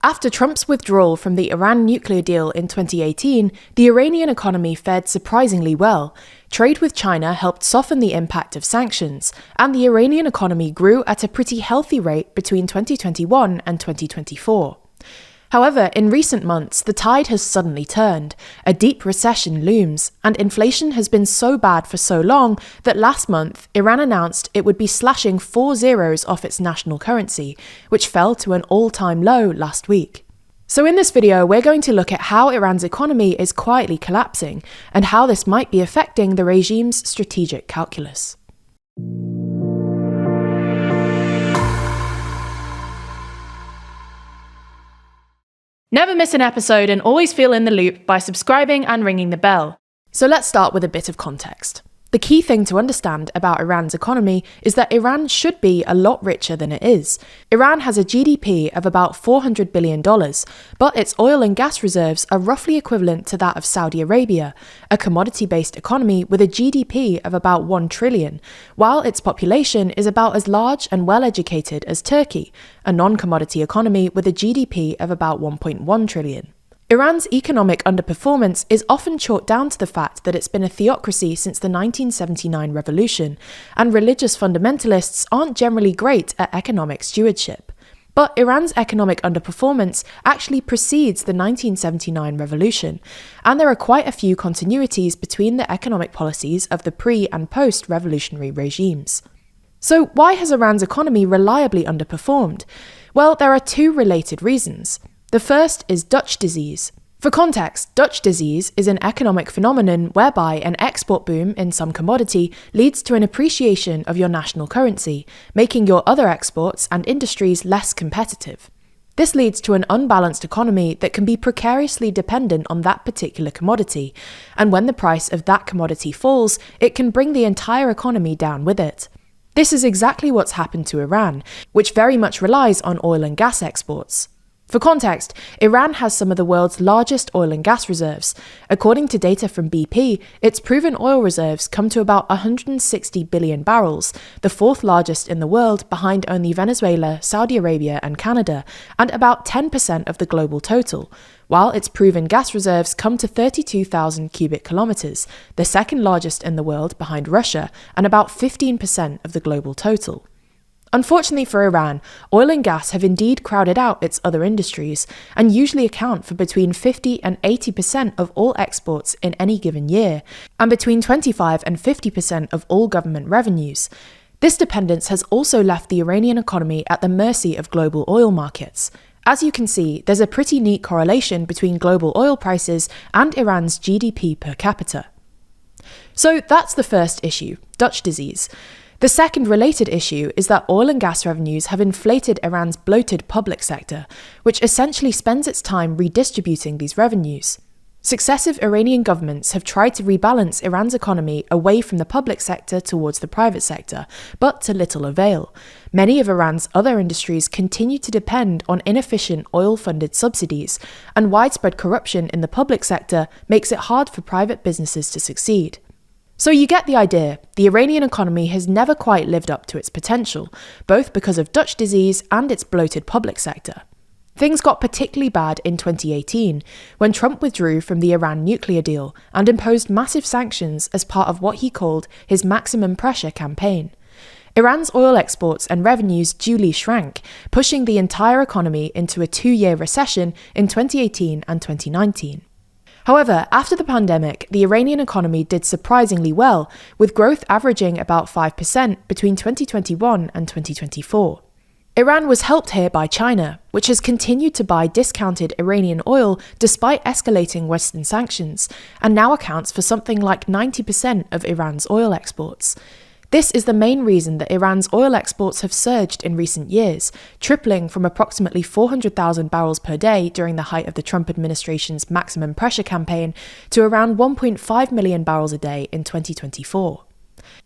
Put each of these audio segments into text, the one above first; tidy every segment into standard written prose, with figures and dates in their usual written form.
After Trump's withdrawal from the Iran nuclear deal in 2018, the Iranian economy fared surprisingly well. Trade with China helped soften the impact of sanctions, and the Iranian economy grew at a pretty healthy rate between 2021 and 2024. However, in recent months, the tide has suddenly turned. A deep recession looms, and inflation has been so bad for so long that last month, Iran announced it would be slashing 4 zeros off its national currency, which fell to an all-time low last week. So in this video, we're going to look at how Iran's economy is quietly collapsing, and how this might be affecting the regime's strategic calculus. Never miss an episode and always feel in the loop by subscribing and ringing the bell. So let's start with a bit of context. The key thing to understand about Iran's economy is that Iran should be a lot richer than it is. Iran has a GDP of about $400 billion, but its oil and gas reserves are roughly equivalent to that of Saudi Arabia, a commodity-based economy with a GDP of about $1 trillion, while its population is about as large and well-educated as Turkey, a non-commodity economy with a GDP of about $1.1 trillion. Iran's economic underperformance is often chalked down to the fact that it's been a theocracy since the 1979 revolution, and religious fundamentalists aren't generally great at economic stewardship. But Iran's economic underperformance actually precedes the 1979 revolution, and there are quite a few continuities between the economic policies of the pre- and post-revolutionary regimes. So why has Iran's economy reliably underperformed? Well, there are two related reasons. The first is Dutch disease. For context, Dutch disease is an economic phenomenon whereby an export boom in some commodity leads to an appreciation of your national currency, making your other exports and industries less competitive. This leads to an unbalanced economy that can be precariously dependent on that particular commodity, and when the price of that commodity falls, it can bring the entire economy down with it. This is exactly what's happened to Iran, which very much relies on oil and gas exports. For context, Iran has some of the world's largest oil and gas reserves. According to data from BP, its proven oil reserves come to about 160 billion barrels, the fourth largest in the world behind only Venezuela, Saudi Arabia and Canada, and about 10% of the global total, while its proven gas reserves come to 32,000 cubic kilometers, the second largest in the world behind Russia, and about 15% of the global total. Unfortunately for Iran, oil and gas have indeed crowded out its other industries and usually account for between 50 and 80% of all exports in any given year, and between 25 and 50% of all government revenues. This dependence has also left the Iranian economy at the mercy of global oil markets. As you can see, there's a pretty neat correlation between global oil prices and Iran's GDP per capita. So that's the first issue, Dutch disease. The second related issue is that oil and gas revenues have inflated Iran's bloated public sector, which essentially spends its time redistributing these revenues. Successive Iranian governments have tried to rebalance Iran's economy away from the public sector towards the private sector, but to little avail. Many of Iran's other industries continue to depend on inefficient oil-funded subsidies, and widespread corruption in the public sector makes it hard for private businesses to succeed. So you get the idea, the Iranian economy has never quite lived up to its potential, both because of Dutch disease and its bloated public sector. Things got particularly bad in 2018, when Trump withdrew from the Iran nuclear deal and imposed massive sanctions as part of what he called his maximum pressure campaign. Iran's oil exports and revenues duly shrank, pushing the entire economy into a 2-year recession in 2018 and 2019. However, after the pandemic, the Iranian economy did surprisingly well, with growth averaging about 5% between 2021 and 2024. Iran was helped here by China, which has continued to buy discounted Iranian oil despite escalating Western sanctions, and now accounts for something like 90% of Iran's oil exports. This is the main reason that Iran's oil exports have surged in recent years, tripling from approximately 400,000 barrels per day during the height of the Trump administration's maximum pressure campaign to around 1.5 million barrels a day in 2024.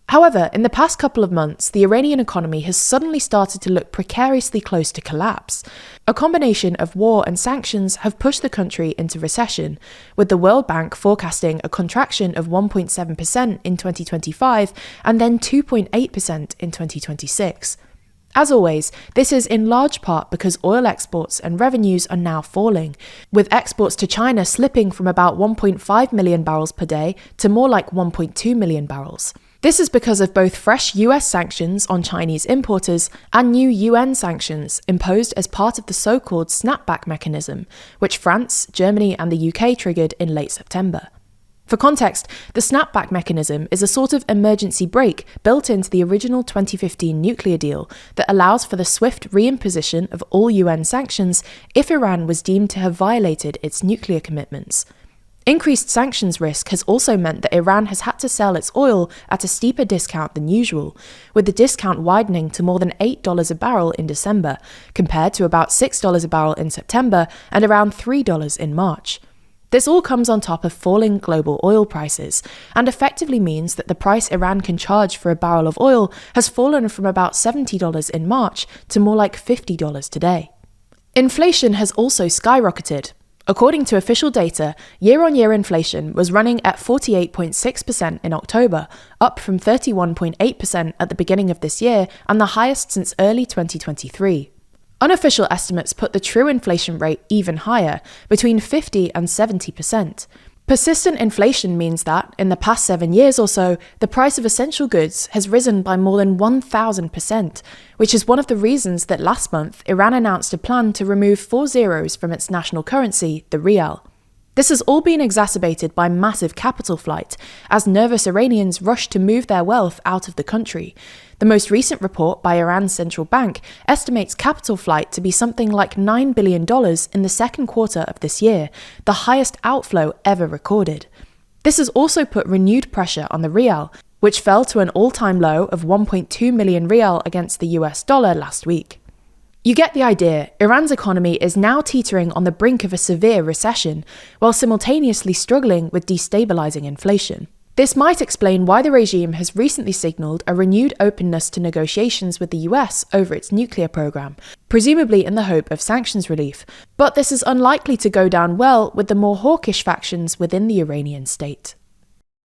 However, in the past couple of months, the Iranian economy has suddenly started to look precariously close to collapse. A combination of war and sanctions have pushed the country into recession, with the World Bank forecasting a contraction of 1.7% in 2025 and then 2.8% in 2026. As always, this is in large part because oil exports and revenues are now falling, with exports to China slipping from about 1.5 million barrels per day to more like 1.2 million barrels. This is because of both fresh US sanctions on Chinese importers and new UN sanctions imposed as part of the so-called snapback mechanism, which France, Germany and the UK triggered in late September. For context, the snapback mechanism is a sort of emergency brake built into the original 2015 nuclear deal that allows for the swift reimposition of all UN sanctions if Iran was deemed to have violated its nuclear commitments. Increased sanctions risk has also meant that Iran has had to sell its oil at a steeper discount than usual, with the discount widening to more than $8 a barrel in December, compared to about $6 a barrel in September and around $3 in March. This all comes on top of falling global oil prices, and effectively means that the price Iran can charge for a barrel of oil has fallen from about $70 in March to more like $50 today. Inflation has also skyrocketed. According to official data, year-on-year inflation was running at 48.6% in October, up from 31.8% at the beginning of this year and the highest since early 2023. Unofficial estimates put the true inflation rate even higher, between 50 and 70%. Persistent inflation means that, in the past 7 years or so, the price of essential goods has risen by more than 1,000%, which is one of the reasons that last month Iran announced a plan to remove 4 zeros from its national currency, the rial. This has all been exacerbated by massive capital flight, as nervous Iranians rush to move their wealth out of the country. The most recent report by Iran's central bank estimates capital flight to be something like $9 billion in the second quarter of this year, the highest outflow ever recorded. This has also put renewed pressure on the rial, which fell to an all-time low of 1.2 million rial against the US dollar last week. You get the idea. Iran's economy is now teetering on the brink of a severe recession, while simultaneously struggling with destabilizing inflation. This might explain why the regime has recently signaled a renewed openness to negotiations with the US over its nuclear program, presumably in the hope of sanctions relief. But this is unlikely to go down well with the more hawkish factions within the Iranian state.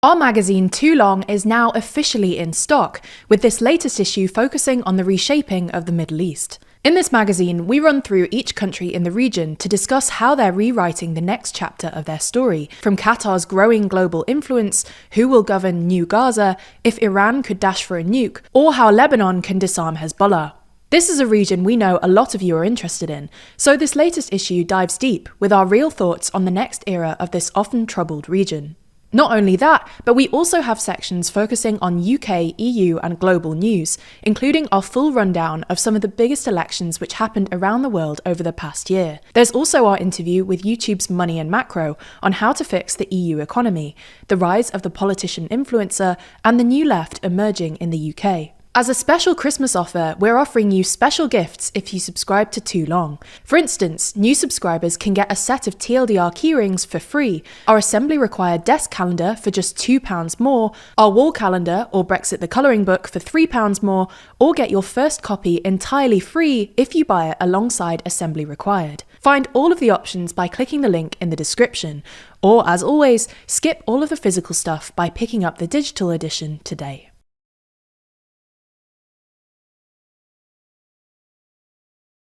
Our magazine Too Long is now officially in stock, with this latest issue focusing on the reshaping of the Middle East. In this magazine, we run through each country in the region to discuss how they're rewriting the next chapter of their story, from Qatar's growing global influence, who will govern New Gaza, if Iran could dash for a nuke, or how Lebanon can disarm Hezbollah. This is a region we know a lot of you are interested in, so this latest issue dives deep with our real thoughts on the next era of this often troubled region. Not only that, but we also have sections focusing on UK, EU and global news, including our full rundown of some of the biggest elections which happened around the world over the past year. There's also our interview with YouTube's Money and Macro on how to fix the EU economy, the rise of the politician influencer, and the new left emerging in the UK. As a special Christmas offer, we're offering you special gifts if you subscribe to Too Long. For instance, new subscribers can get a set of TLDR keyrings for free, our assembly-required desk calendar for just £2 more, our wall calendar or Brexit the colouring book for £3 more, or get your first copy entirely free if you buy it alongside assembly required. Find all of the options by clicking the link in the description, or as always, skip all of the physical stuff by picking up the digital edition today.